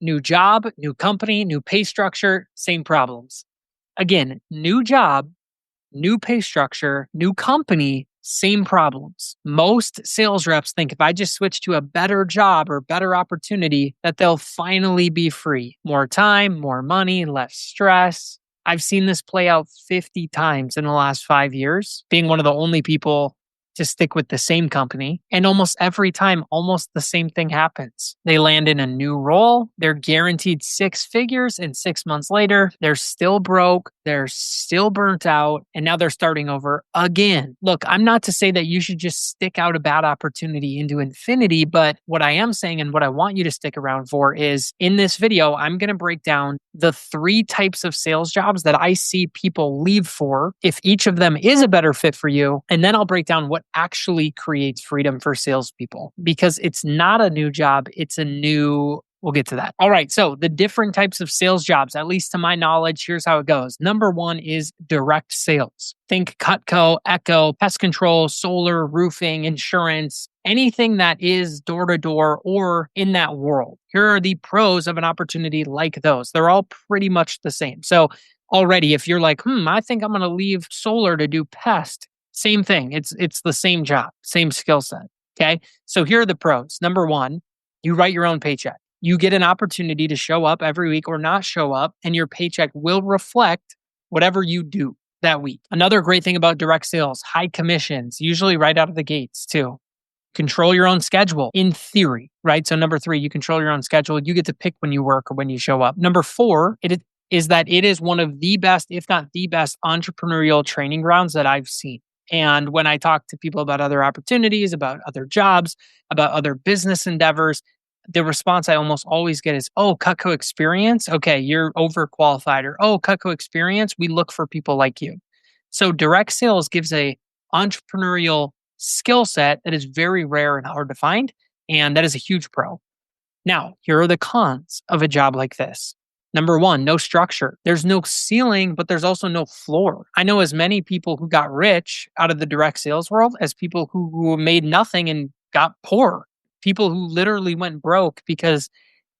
New job, new company, new pay structure, same problems. Again, new job, new pay structure, new company, same problems. Most sales reps think if I just switch to a better job or better opportunity, that they'll finally be free. More time, more money, less stress. I've seen this play out 50 times in the last 5 years, being one of the only people to stick with the same company. And almost every time, almost the same thing happens. They land in a new role. They're guaranteed 6 figures, and 6 months later, they're still broke. They're still burnt out. And now they're starting over again. Look, I'm not to say that you should just stick out a bad opportunity into infinity, but what I am saying and what I want you to stick around for is in this video, I'm going to break down the 3 types of sales jobs that I see people leave for, if each of them is a better fit for you. And then I'll break down what actually creates freedom for salespeople, because it's not a new job. We'll get to that. All right. So the different types of sales jobs, at least to my knowledge, here's how it goes. Number 1 is direct sales. Think Cutco, Echo, pest control, solar, roofing, insurance, anything that is door to door or in that world. Here are the pros of an opportunity like those. They're all pretty much the same. So already, if you're like, I think I'm going to leave solar to do pest, same thing. It's the same job, same skill set. Okay. So here are the pros. Number 1, you write your own paycheck. You get an opportunity to show up every week or not show up, and your paycheck will reflect whatever you do that week. Another great thing about direct sales, high commissions, usually right out of the gates too. Control your own schedule in theory, right? So number 3, you control your own schedule. You get to pick when you work or when you show up. Number 4, it is one of the best, if not the best, entrepreneurial training grounds that I've seen. And when I talk to people about other opportunities, about other jobs, about other business endeavors, the response I almost always get is, oh, Cutco experience? Okay, you're overqualified. Or, oh, Cutco experience? We look for people like you. So direct sales gives a entrepreneurial skill set that is very rare and hard to find. And that is a huge pro. Now, here are the cons of a job like this. Number 1, no structure. There's no ceiling, but there's also no floor. I know as many people who got rich out of the direct sales world as people who made nothing and got poor. People who literally went broke because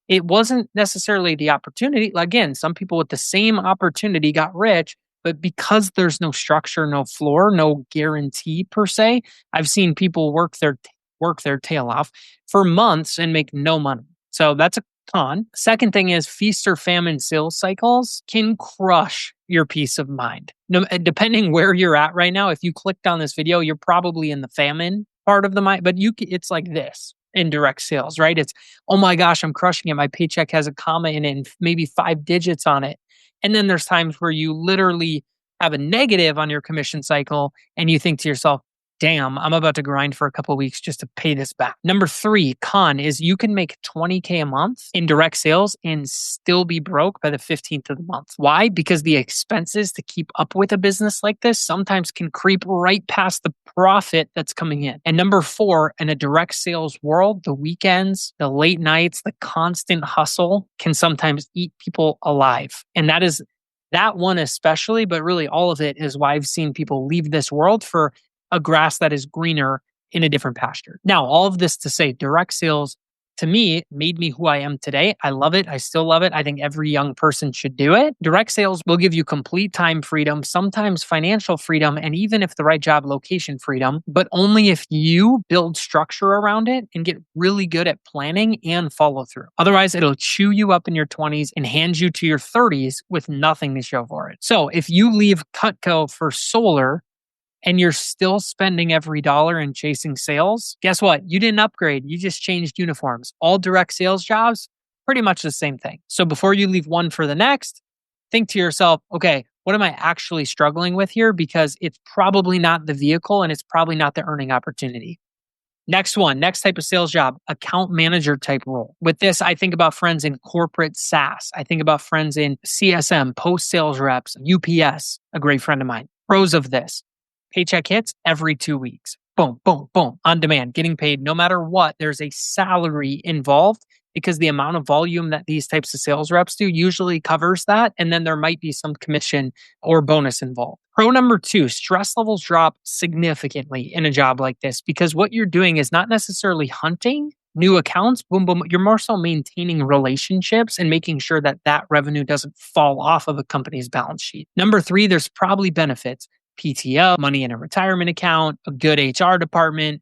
it wasn't necessarily the opportunity. Again, some people with the same opportunity got rich, but because there's no structure, no floor, no guarantee per se, I've seen people work their tail off for months and make no money. So that's a con. Second thing is feast or famine sales cycles can crush your peace of mind. No, depending where you're at right now, if you clicked on this video, you're probably in the famine part of the mind, but it's like this in direct sales, right? It's, oh my gosh, I'm crushing it. My paycheck has a comma in it and maybe 5 digits on it. And then there's times where you literally have a negative on your commission cycle and you think to yourself, damn, I'm about to grind for a couple of weeks just to pay this back. Number 3, con, is you can make $20K a month in direct sales and still be broke by the 15th of the month. Why? Because the expenses to keep up with a business like this sometimes can creep right past the profit that's coming in. And number 4, in a direct sales world, the weekends, the late nights, the constant hustle can sometimes eat people alive. And that one especially, but really all of it is why I've seen people leave this world for a grass that is greener in a different pasture. Now, all of this to say, direct sales to me made me who I am today. I love it. I still love it. I think every young person should do it. Direct sales will give you complete time freedom, sometimes financial freedom, and even if the right job, location freedom, but only if you build structure around it and get really good at planning and follow through. Otherwise, it'll chew you up in your 20s and hand you to your 30s with nothing to show for it. So if you leave Cutco for solar, and you're still spending every dollar and chasing sales, guess what? You didn't upgrade. You just changed uniforms. All direct sales jobs, pretty much the same thing. So before you leave one for the next, think to yourself, okay, what am I actually struggling with here? Because it's probably not the vehicle and it's probably not the earning opportunity. Next type of sales job, account manager type role. With this, I think about friends in corporate SaaS. I think about friends in CSM, post-sales reps, UPS, a great friend of mine. Pros of this. Paycheck hits every 2 weeks. Boom, boom, boom, on demand, getting paid no matter what. There's a salary involved because the amount of volume that these types of sales reps do usually covers that. And then there might be some commission or bonus involved. Pro number 2, stress levels drop significantly in a job like this because what you're doing is not necessarily hunting, new accounts, boom, boom. You're more so maintaining relationships and making sure that that revenue doesn't fall off of a company's balance sheet. Number three, there's probably benefits: PTO, money in a retirement account, a good HR department,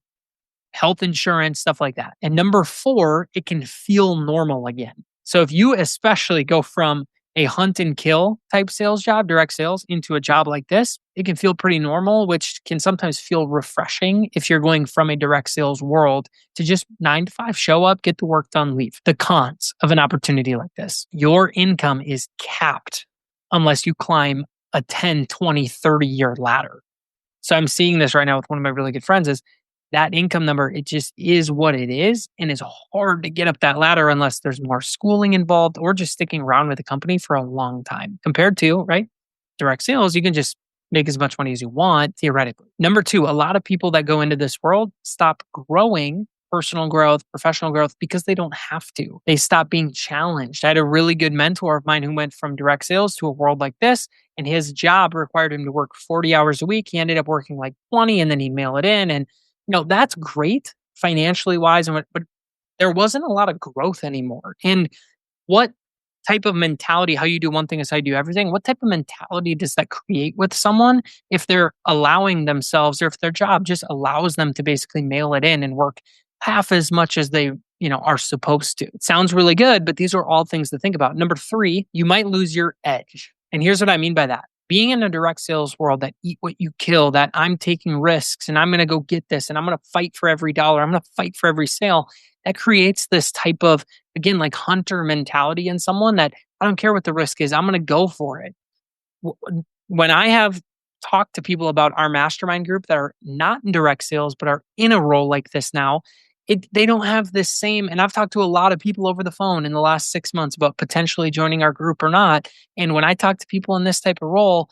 health insurance, stuff like that. And number four, it can feel normal again. So if you especially go from a hunt and kill type sales job, direct sales, into a job like this, it can feel pretty normal, which can sometimes feel refreshing if you're going from a direct sales world to just 9 to 5, show up, get the work done, leave. The cons of an opportunity like this: your income is capped unless you climb a 10, 20, 30-year ladder. So I'm seeing this right now with one of my really good friends. Is that income number, it just is what it is. And it's hard to get up that ladder unless there's more schooling involved or just sticking around with the company for a long time. Compared to, right, direct sales, you can just make as much money as you want, theoretically. Number two, a lot of people that go into this world stop growing, personal growth, professional growth, because they don't have to. They stop being challenged. I had a really good mentor of mine who went from direct sales to a world like this, and his job required him to work 40 hours a week. He ended up working like 20, and then he'd mail it in. And that's great financially wise, but there wasn't a lot of growth anymore. And what type of mentality, how you do one thing is how you do everything, what type of mentality does that create with someone if they're allowing themselves, or if their job just allows them to basically mail it in and work half as much as they are supposed to? It sounds really good, but these are all things to think about. Number three, you might lose your edge. And here's what I mean by that. Being in a direct sales world, that eat what you kill, that I'm taking risks and I'm going to go get this and I'm going to fight for every dollar, I'm going to fight for every sale, that creates this type of, again, like hunter mentality in someone that I don't care what the risk is, I'm going to go for it. When I have talked to people about our mastermind group that are not in direct sales, but are in a role like this now, they don't have this same, and I've talked to a lot of people over the phone in the last 6 months about potentially joining our group or not. And when I talk to people in this type of role,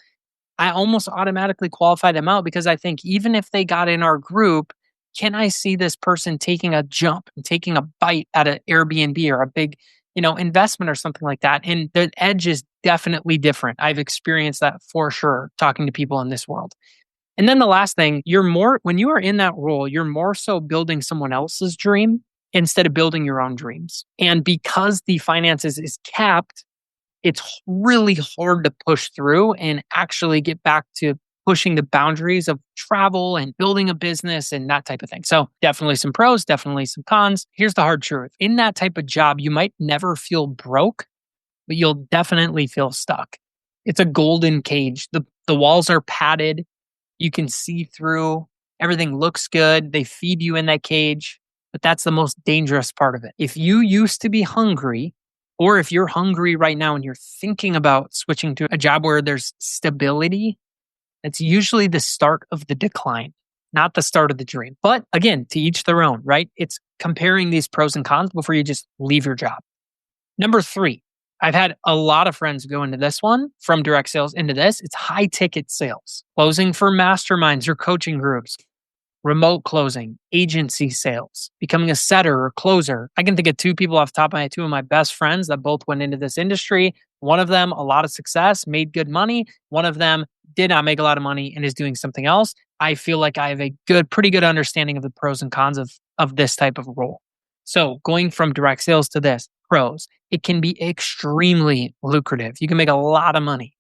I almost automatically qualify them out, because I think even if they got in our group, can I see this person taking a jump and taking a bite at an Airbnb or a big, investment or something like that? And the edge is definitely different. I've experienced that for sure, talking to people in this world. And then the last thing, when you are in that role, you're more so building someone else's dream instead of building your own dreams. And because the finances is capped, it's really hard to push through and actually get back to pushing the boundaries of travel and building a business and that type of thing. So definitely some pros, definitely some cons. Here's the hard truth. In that type of job, you might never feel broke, but you'll definitely feel stuck. It's a golden cage. The walls are padded. You can see through. Everything looks good. They feed you in that cage, but that's the most dangerous part of it. If you used to be hungry, or if you're hungry right now and you're thinking about switching to a job where there's stability, that's usually the start of the decline, not the start of the dream. But again, to each their own, right? It's comparing these pros and cons before you just leave your job. Number three, I've had a lot of friends go into this one, from direct sales into this. It's high ticket sales, closing for masterminds or coaching groups, remote closing, agency sales, becoming a setter or closer. I can think of two people off the top of my head, two of my best friends that both went into this industry. One of them, a lot of success, made good money. One of them did not make a lot of money and is doing something else. I feel like I have a pretty good understanding of the pros and cons of this type of role. So going from direct sales to this, pros, it can be extremely lucrative. You can make a lot of money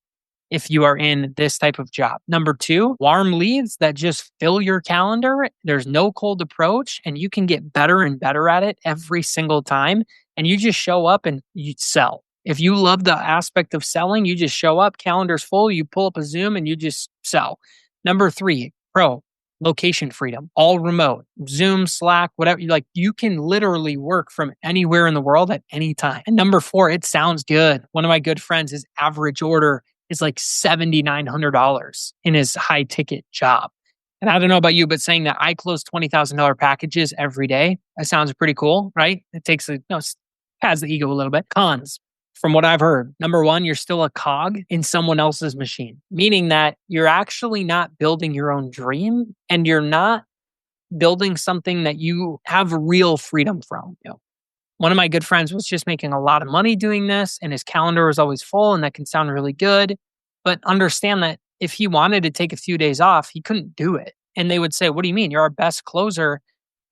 if you are in this type of job. Number two, warm leads that just fill your calendar. There's no cold approach, and you can get better and better at it every single time. And you just show up and you sell. If you love the aspect of selling, you just show up, calendar's full, you pull up a Zoom and you just sell. Number three, pro, location freedom, all remote, Zoom, Slack, whatever. You can literally work from anywhere in the world at any time. And number four, it sounds good. One of my good friends, his average order is like $7,900 in his high ticket job. And I don't know about you, but saying that I close $20,000 packages every day, that sounds pretty cool, right? It takes has the ego a little bit. Cons, from what I've heard, number one, you're still a cog in someone else's machine, meaning that you're actually not building your own dream, and you're not building something that you have real freedom from. One of my good friends was just making a lot of money doing this, and his calendar was always full, and that can sound really good. But understand that if he wanted to take a few days off, he couldn't do it. And they would say, "What do you mean? You're our best closer."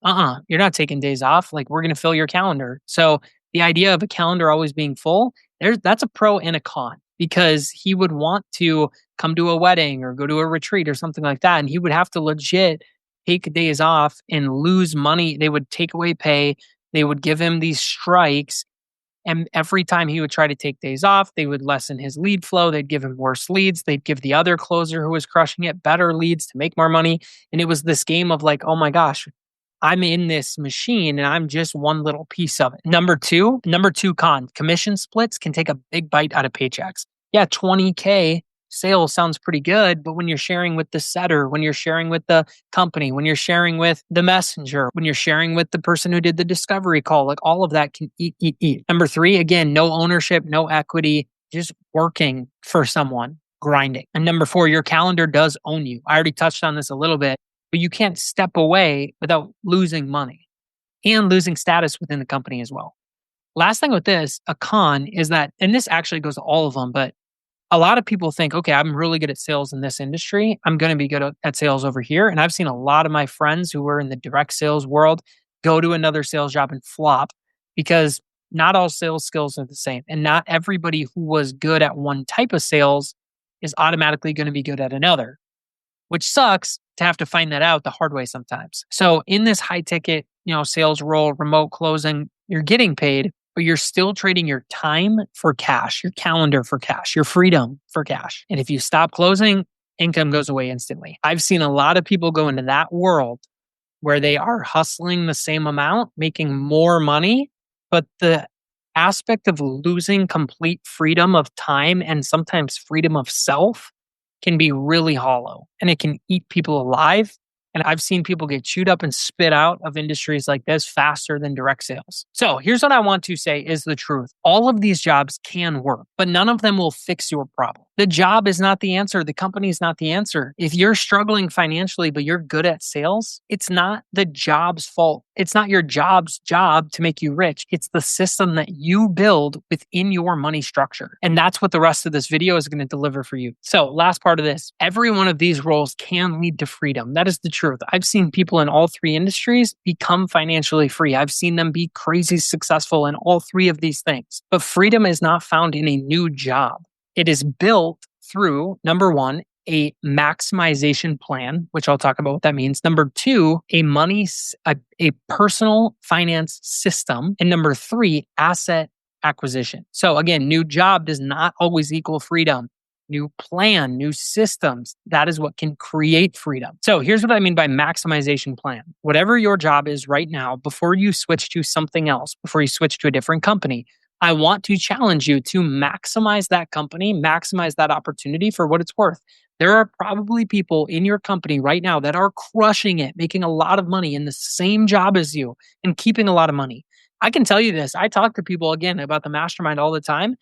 You're not taking days off. Like, we're going to fill your calendar. So the idea of a calendar always being full, that's a pro and a con, because he would want to come to a wedding or go to a retreat or something like that. And he would have to legit take days off and lose money. They would take away pay. They would give him these strikes. And every time he would try to take days off, they would lessen his lead flow. They'd give him worse leads. They'd give the other closer who was crushing it better leads to make more money. And it was this game of like, oh my gosh, I'm in this machine and I'm just one little piece of it. Number two con, commission splits can take a big bite out of paychecks. Yeah, 20K sales sounds pretty good, but when you're sharing with the setter, when you're sharing with the company, when you're sharing with the messenger, when you're sharing with the person who did the discovery call, like all of that can eat. Number three, again, no ownership, no equity, just working for someone, grinding. And number four, your calendar does own you. I already touched on this a little bit, but you can't step away without losing money and losing status within the company as well. Last thing with this, a con is that, and this actually goes to all of them, but a lot of people think, okay, I'm really good at sales in this industry. I'm going to be good at sales over here. And I've seen a lot of my friends who were in the direct sales world go to another sales job and flop, because not all sales skills are the same. And not everybody who was good at one type of sales is automatically going to be good at another, which sucks to have to find that out the hard way sometimes. So in this high ticket, sales role, remote closing, you're getting paid, but you're still trading your time for cash, your calendar for cash, your freedom for cash. And if you stop closing, income goes away instantly. I've seen a lot of people go into that world where they are hustling the same amount, making more money, but the aspect of losing complete freedom of time and sometimes freedom of self can be really hollow, and it can eat people alive. And I've seen people get chewed up and spit out of industries like this faster than direct sales. So here's what I want to say is the truth. All of these jobs can work, but none of them will fix your problem. The job is not the answer. The company is not the answer. If you're struggling financially, but you're good at sales, it's not the job's fault. It's not your job's job to make you rich. It's the system that you build within your money structure. And that's what the rest of this video is going to deliver for you. So last part of this, every one of these roles can lead to freedom. That is the truth. I've seen people in all three industries become financially free. I've seen them be crazy successful in all three of these things. But freedom is not found in a new job. It is built through, number one, a maximization plan, which I'll talk about what that means. Number two, a personal finance system. And number three, asset acquisition. So again, new job does not always equal freedom. New plan, new systems, that is what can create freedom. So here's what I mean by maximization plan. Whatever your job is right now, before you switch to something else, before you switch to a different company, I want to challenge you to maximize that company, maximize that opportunity for what it's worth. There are probably people in your company right now that are crushing it, making a lot of money in the same job as you and keeping a lot of money. I can tell you this. I talk to people again about the mastermind all the time.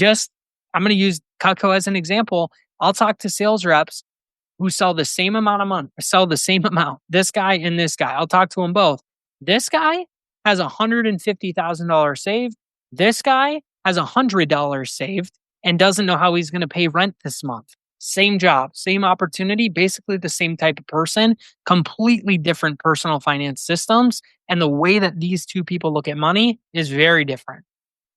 I'm going to use Cutco as an example. I'll talk to sales reps who sell the same amount of money, sell the same amount. This guy and this guy. I'll talk to them both. This guy has $150,000 saved. This guy has $100 saved and doesn't know how he's going to pay rent this month. Same job, same opportunity, basically the same type of person, completely different personal finance systems. And the way that these two people look at money is very different.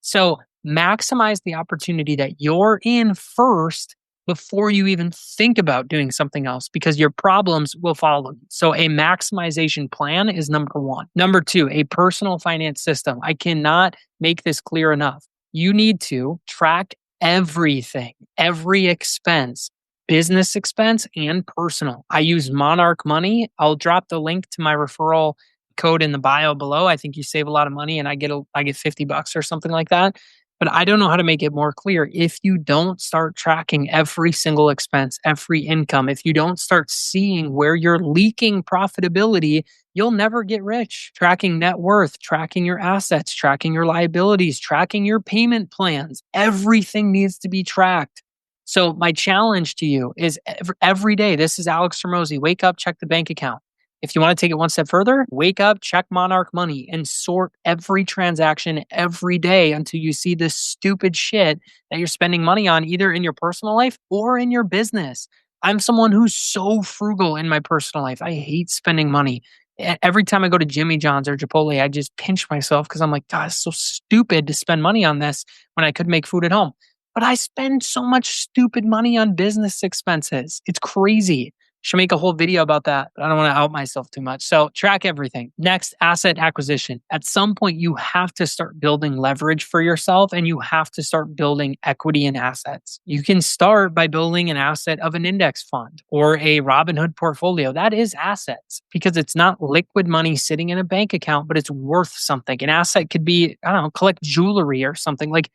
So maximize the opportunity that you're in first before you even think about doing something else, because your problems will follow you. So a maximization plan is number one. Number two, a personal finance system. I cannot make this clear enough. You need to track everything, every expense, business expense and personal. I use Monarch Money. I'll drop the link to my referral code in the bio below. I think you save a lot of money and I get $50 or something like that. But I don't know how to make it more clear. If you don't start tracking every single expense, every income, if you don't start seeing where you're leaking profitability, you'll never get rich. Tracking net worth, tracking your assets, tracking your liabilities, tracking your payment plans, everything needs to be tracked. So my challenge to you is every day, this is Alex Hormozi, wake up, check the bank account. If you want to take it one step further, wake up, check Monarch Money, and sort every transaction every day until you see this stupid shit that you're spending money on, either in your personal life or in your business. I'm someone who's so frugal in my personal life. I hate spending money. Every time I go to Jimmy John's or Chipotle, I just pinch myself because I'm like, God, it's so stupid to spend money on this when I could make food at home. But I spend so much stupid money on business expenses. It's crazy. Should make a whole video about that, but I don't want to out myself too much. So track everything. Next, asset acquisition. At some point, you have to start building leverage for yourself and you have to start building equity in assets. You can start by building an asset of an index fund or a Robinhood portfolio. That is assets because it's not liquid money sitting in a bank account, but it's worth something. An asset could be, I don't know, collect jewelry or something. Like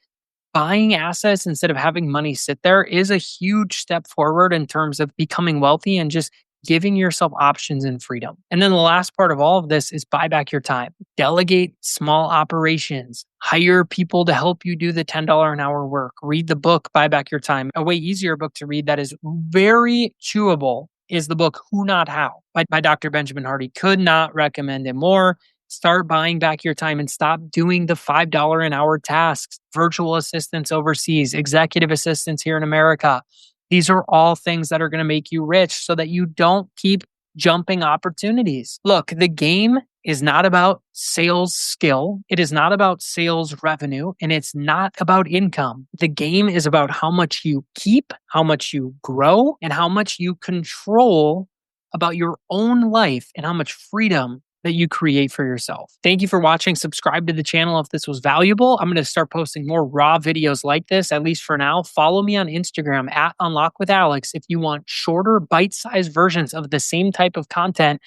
buying assets instead of having money sit there is a huge step forward in terms of becoming wealthy and just giving yourself options and freedom. And then the last part of all of this is buy back your time. Delegate small operations. Hire people to help you do the $10 an hour work. Read the book, Buy Back Your Time. A way easier book to read that is very chewable is the book Who Not How by Dr. Benjamin Hardy. Could not recommend it more. Start buying back your time and stop doing the $5 an hour tasks, virtual assistants overseas, executive assistants here in America. These are all things that are going to make you rich so that you don't keep jumping opportunities. Look, the game is not about sales skill. It is not about sales revenue, and it's not about income. The game is about how much you keep, how much you grow, and how much you control about your own life and how much freedom that you create for yourself. Thank you for watching. Subscribe to the channel if this was valuable. I'm going to start posting more raw videos like this, at least for now. Follow me on Instagram at Unlock with Alex if you want shorter, bite-sized versions of the same type of content.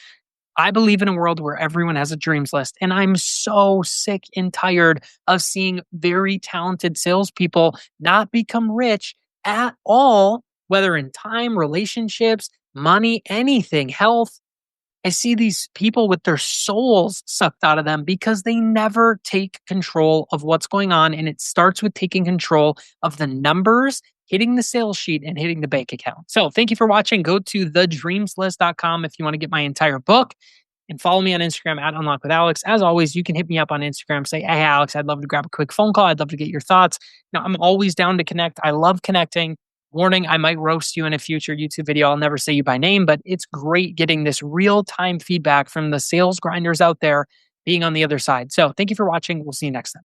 I believe in a world where everyone has a dreams list, and I'm so sick and tired of seeing very talented salespeople not become rich at all, whether in time, relationships, money, anything, health. I see these people with their souls sucked out of them because they never take control of what's going on. And it starts with taking control of the numbers, hitting the sales sheet, and hitting the bank account. So thank you for watching. Go to thedreamslist.com if you want to get my entire book and follow me on Instagram at Unlock with Alex. As always, you can hit me up on Instagram. Say, hey, Alex, I'd love to grab a quick phone call. I'd love to get your thoughts. I'm always down to connect. I love connecting. Warning, I might roast you in a future YouTube video. I'll never say you by name, but it's great getting this real-time feedback from the sales grinders out there being on the other side. So thank you for watching. We'll see you next time.